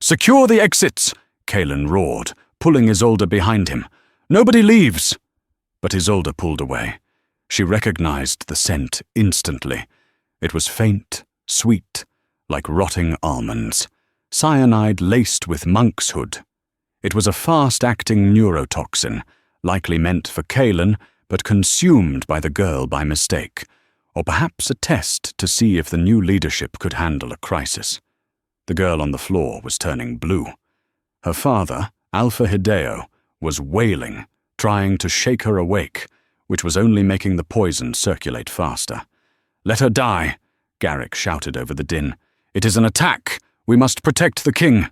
"Secure the exits!" Kaelin roared, pulling Isolde behind him. "Nobody leaves!" But Isolde pulled away. She recognized the scent instantly. It was faint, sweet, like rotting almonds, cyanide laced with monkshood. It was a fast-acting neurotoxin, likely meant for Kaelin, but consumed by the girl by mistake, or perhaps a test to see if the new leadership could handle a crisis. The girl on the floor was turning blue. Her father, Alpha Hideo, was wailing, trying to shake her awake, which was only making the poison circulate faster. "Let her die," Garrick shouted over the din. "It is an attack. We must protect the king."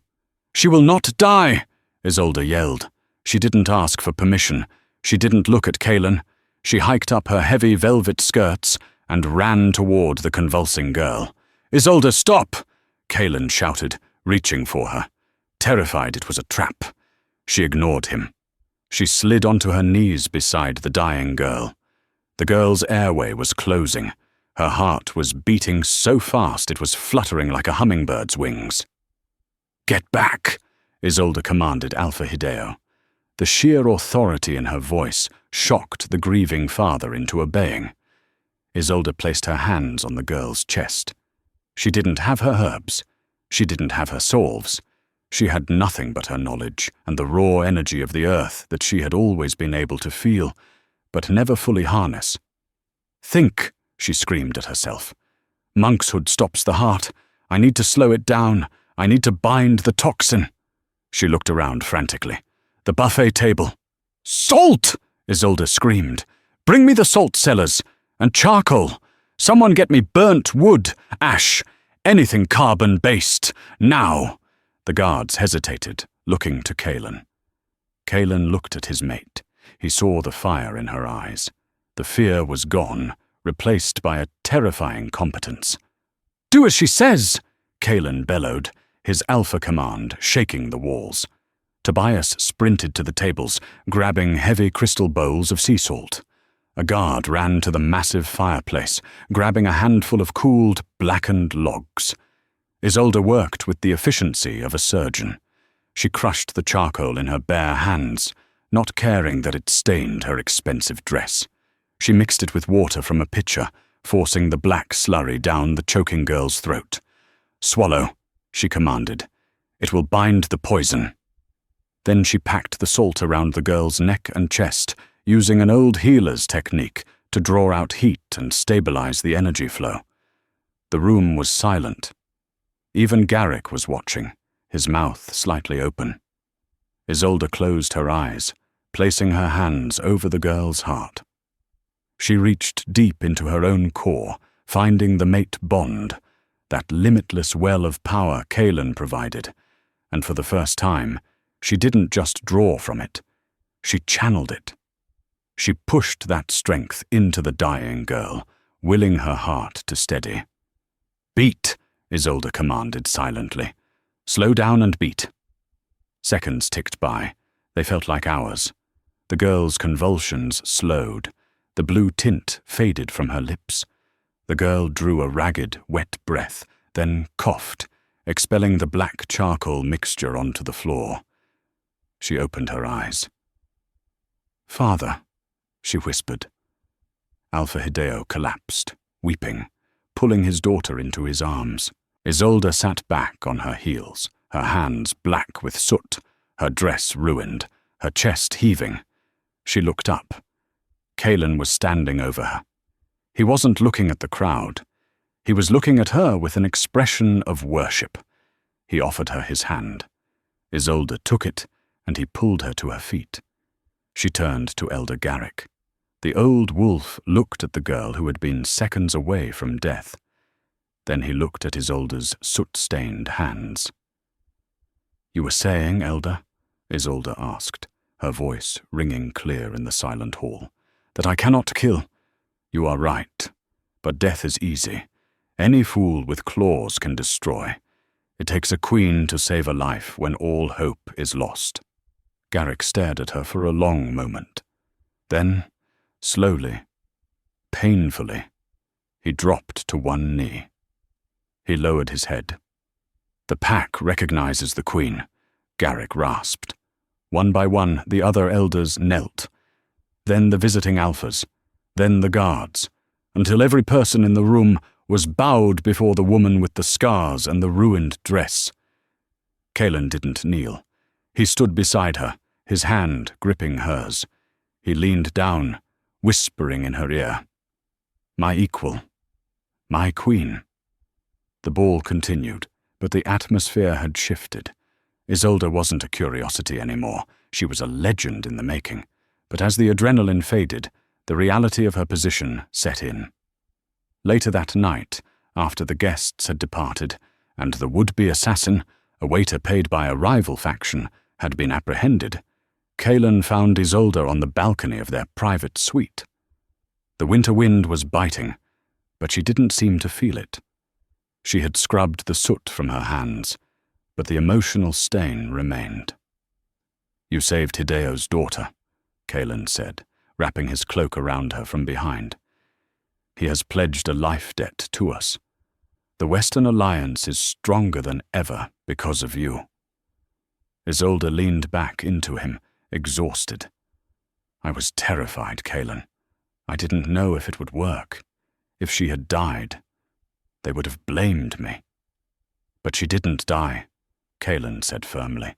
"She will not die," Isolde yelled. She didn't ask for permission. She didn't look at Kaelin. She hiked up her heavy velvet skirts and ran toward the convulsing girl. "Isolde, stop!" Kaelin shouted, reaching for her. Terrified it was a trap. She ignored him. She slid onto her knees beside the dying girl. The girl's airway was closing. Her heart was beating so fast it was fluttering like a hummingbird's wings. "Get back!" Isolde commanded Alpha Hideo. The sheer authority in her voice shocked the grieving father into obeying. Isolde placed her hands on the girl's chest. She didn't have her herbs. She didn't have her salves. She had nothing but her knowledge and the raw energy of the earth that she had always been able to feel, but never fully harness. "Think," she screamed at herself. "Monkshood stops the heart. I need to slow it down. I need to bind the toxin." She looked around frantically. The buffet table. "Salt!" Isolde screamed. "Bring me the salt cellars. And charcoal. Someone get me burnt wood, ash, anything carbon-based, now." The guards hesitated, looking to Kaelin. Kaelin looked at his mate. He saw the fire in her eyes. The fear was gone, replaced by a terrifying competence. "Do as she says!" Kaelin bellowed, his alpha command shaking the walls. Tobias sprinted to the tables, grabbing heavy crystal bowls of sea salt. A guard ran to the massive fireplace, grabbing a handful of cooled, blackened logs. Isolde worked with the efficiency of a surgeon. She crushed the charcoal in her bare hands, not caring that it stained her expensive dress. She mixed it with water from a pitcher, forcing the black slurry down the choking girl's throat. "Swallow," she commanded. "It will bind the poison." Then she packed the salt around the girl's neck and chest, using an old healer's technique to draw out heat and stabilize the energy flow. The room was silent. Even Garrick was watching, his mouth slightly open. Isolde closed her eyes, placing her hands over the girl's heart. She reached deep into her own core, finding the mate bond, that limitless well of power Kaelin provided, and for the first time, she didn't just draw from it, she channeled it. She pushed that strength into the dying girl, willing her heart to steady. "Beat," Isolde commanded silently. "Slow down and beat." Seconds ticked by. They felt like hours. The girl's convulsions slowed. The blue tint faded from her lips. The girl drew a ragged, wet breath, then coughed, expelling the black charcoal mixture onto the floor. She opened her eyes. "Father," she whispered. Alpha Hideo collapsed, weeping, pulling his daughter into his arms. Isolde sat back on her heels, her hands black with soot, her dress ruined, her chest heaving. She looked up. Kaelin was standing over her. He wasn't looking at the crowd. He was looking at her with an expression of worship. He offered her his hand. Isolde took it, and he pulled her to her feet. She turned to Elder Garrick. The old wolf looked at the girl who had been seconds away from death. Then he looked at Isolde's soot-stained hands. "You were saying, Elder?" Isolde asked, her voice ringing clear in the silent hall. "That I cannot kill. You are right, but death is easy. Any fool with claws can destroy. It takes a queen to save a life when all hope is lost." Garrick stared at her for a long moment. Then, slowly, painfully, he dropped to one knee. He lowered his head. "The pack recognizes the queen," Garrick rasped. One by one, the other elders knelt. Then the visiting alphas, then the guards, until every person in the room was bowed before the woman with the scars and the ruined dress. Kaelin didn't kneel. He stood beside her, his hand gripping hers. He leaned down, whispering in her ear, "My equal, my queen." The ball continued, but the atmosphere had shifted. Isolde wasn't a curiosity anymore. She was a legend in the making. But as the adrenaline faded, the reality of her position set in. Later that night, after the guests had departed, and the would-be assassin, a waiter paid by a rival faction, had been apprehended, Kaelin found Isolde on the balcony of their private suite. The winter wind was biting, but she didn't seem to feel it. She had scrubbed the soot from her hands, but the emotional stain remained. "You saved Hideo's daughter," Kaelin said, wrapping his cloak around her from behind. "He has pledged a life debt to us. The Western Alliance is stronger than ever because of you." Isolde leaned back into him, exhausted. I was terrified, Kaelin. I didn't know if it would work. If she had died, they would have blamed me. But she didn't die, Kaelin said firmly.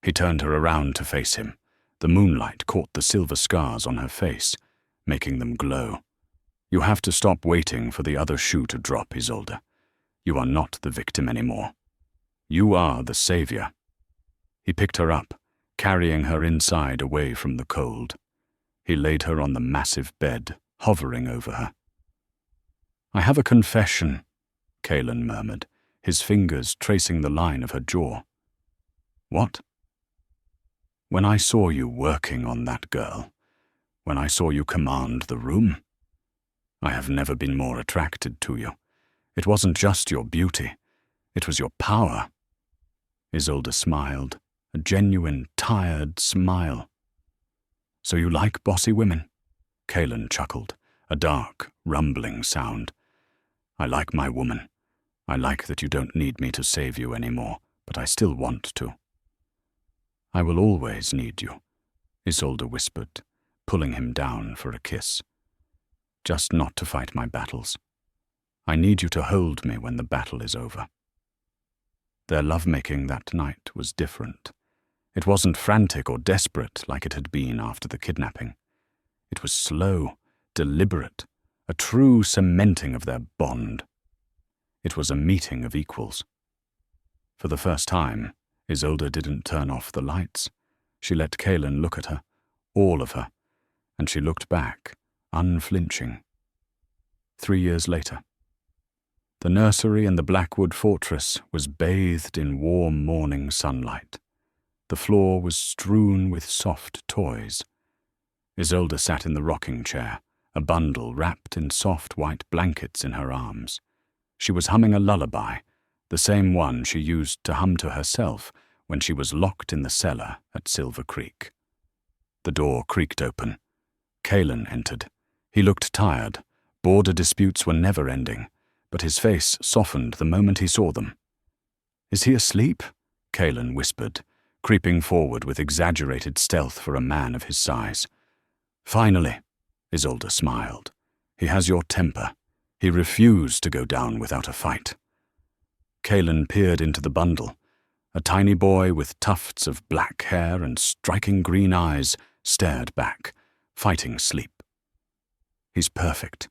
He turned her around to face him. The moonlight caught the silver scars on her face, making them glow. You have to stop waiting for the other shoe to drop, Isolde. You are not the victim anymore. You are the savior. He picked her up, carrying her inside away from the cold. He laid her on the massive bed, hovering over her. I have a confession, Kaelin murmured, his fingers tracing the line of her jaw. What? When I saw you working on that girl, when I saw you command the room, I have never been more attracted to you. It wasn't just your beauty, it was your power. Isolde smiled, a genuine, tired smile. So you like bossy women? Kaelin chuckled, a dark, rumbling sound. I like my woman. I like that you don't need me to save you anymore, but I still want to. I will always need you, Isolde whispered, pulling him down for a kiss. Just not to fight my battles. I need you to hold me when the battle is over. Their lovemaking that night was different. It wasn't frantic or desperate like it had been after the kidnapping. It was slow, deliberate, a true cementing of their bond. It was a meeting of equals. For the first time, Isolde didn't turn off the lights. She let Kaelin look at her, all of her, and she looked back, unflinching. 3 years later, the nursery in the Blackwood fortress was bathed in warm morning sunlight. The floor was strewn with soft toys. Isolde sat in the rocking chair, a bundle wrapped in soft white blankets in her arms. She was humming a lullaby, the same one she used to hum to herself when she was locked in the cellar at Silver Creek. The door creaked open. Kaelin entered. He looked tired. Border disputes were never ending, but his face softened the moment he saw them. Is he asleep? Kaelin whispered, creeping forward with exaggerated stealth for a man of his size. Finally, Isolde smiled. He has your temper. He refused to go down without a fight. Kaelin peered into the bundle. A tiny boy with tufts of black hair and striking green eyes stared back, fighting sleep. He's perfect,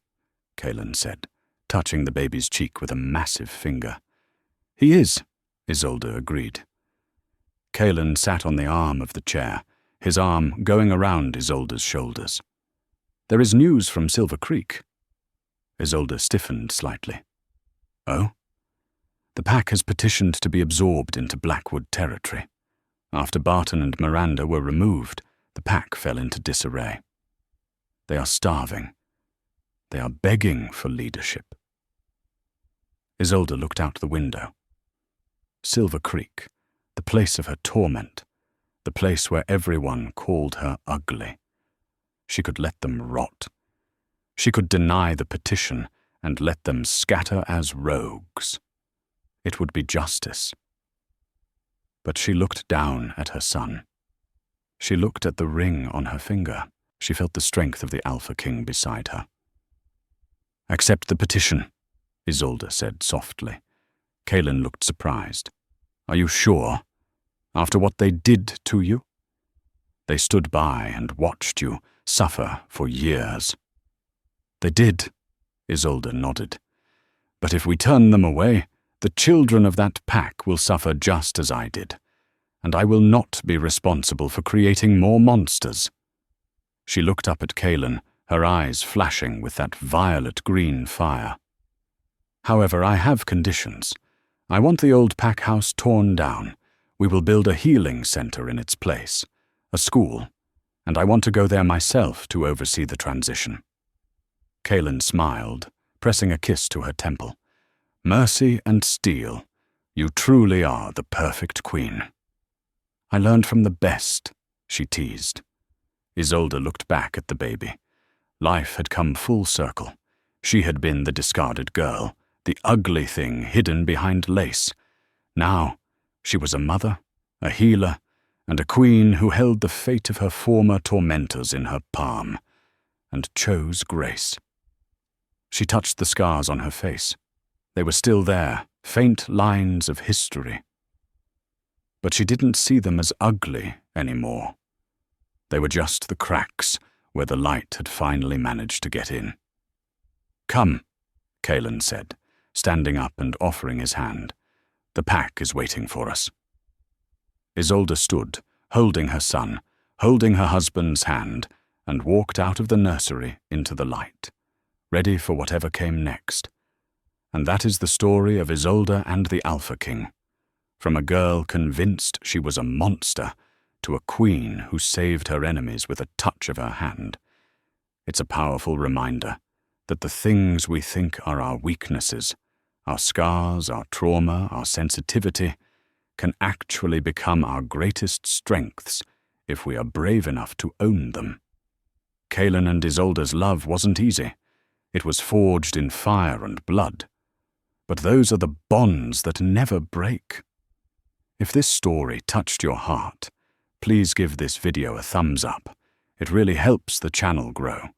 Kaelin said, touching the baby's cheek with a massive finger. He is, Isolde agreed. Kaelin sat on the arm of the chair, his arm going around Isolde's shoulders. There is news from Silver Creek. Isolde stiffened slightly. Oh? The pack has petitioned to be absorbed into Blackwood territory. After Barton and Miranda were removed, the pack fell into disarray. They are starving. They are begging for leadership. Isolde looked out the window. Silver Creek, the place of her torment, the place where everyone called her ugly. She could let them rot. She could deny the petition and let them scatter as rogues. It would be justice. But she looked down at her son. She looked at the ring on her finger. She felt the strength of the Alpha King beside her. Accept the petition, Isolde said softly. Kaelin looked surprised. Are you sure? After what they did to you? They stood by and watched you suffer for years. They did, Isolde nodded. But if we turn them away, the children of that pack will suffer just as I did, and I will not be responsible for creating more monsters. She looked up at Kaelin, her eyes flashing with that violet-green fire. However, I have conditions. I want the old pack house torn down. We will build a healing center in its place, a school, and I want to go there myself to oversee the transition. Kaelin smiled, pressing a kiss to her temple. Mercy and steel, you truly are the perfect queen. I learned from the best, she teased. Isolde looked back at the baby. Life had come full circle. She had been the discarded girl, the ugly thing hidden behind lace. Now, she was a mother, a healer, and a queen who held the fate of her former tormentors in her palm, and chose grace. She touched the scars on her face. They were still there, faint lines of history. But she didn't see them as ugly anymore. They were just the cracks where the light had finally managed to get in. "Come," Kalen said, standing up and offering his hand. "The pack is waiting for us." Isolde stood, holding her son, holding her husband's hand, and walked out of the nursery into the light, ready for whatever came next. And that is the story of Isolde and the Alpha King. From a girl convinced she was a monster to a queen who saved her enemies with a touch of her hand. It's a powerful reminder that the things we think are our weaknesses, our scars, our trauma, our sensitivity, can actually become our greatest strengths if we are brave enough to own them. Kalen and Isolde's love wasn't easy. It was forged in fire and blood. But those are the bonds that never break. If this story touched your heart, please give this video a thumbs up. It really helps the channel grow.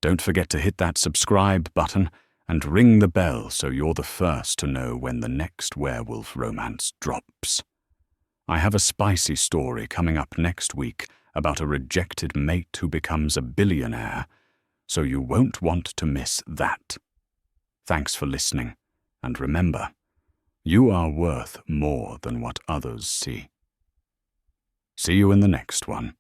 Don't forget to hit that subscribe button and ring the bell so you're the first to know when the next werewolf romance drops. I have a spicy story coming up next week about a rejected mate who becomes a billionaire, so you won't want to miss that. Thanks for listening, and remember, you are worth more than what others see. See you in the next one.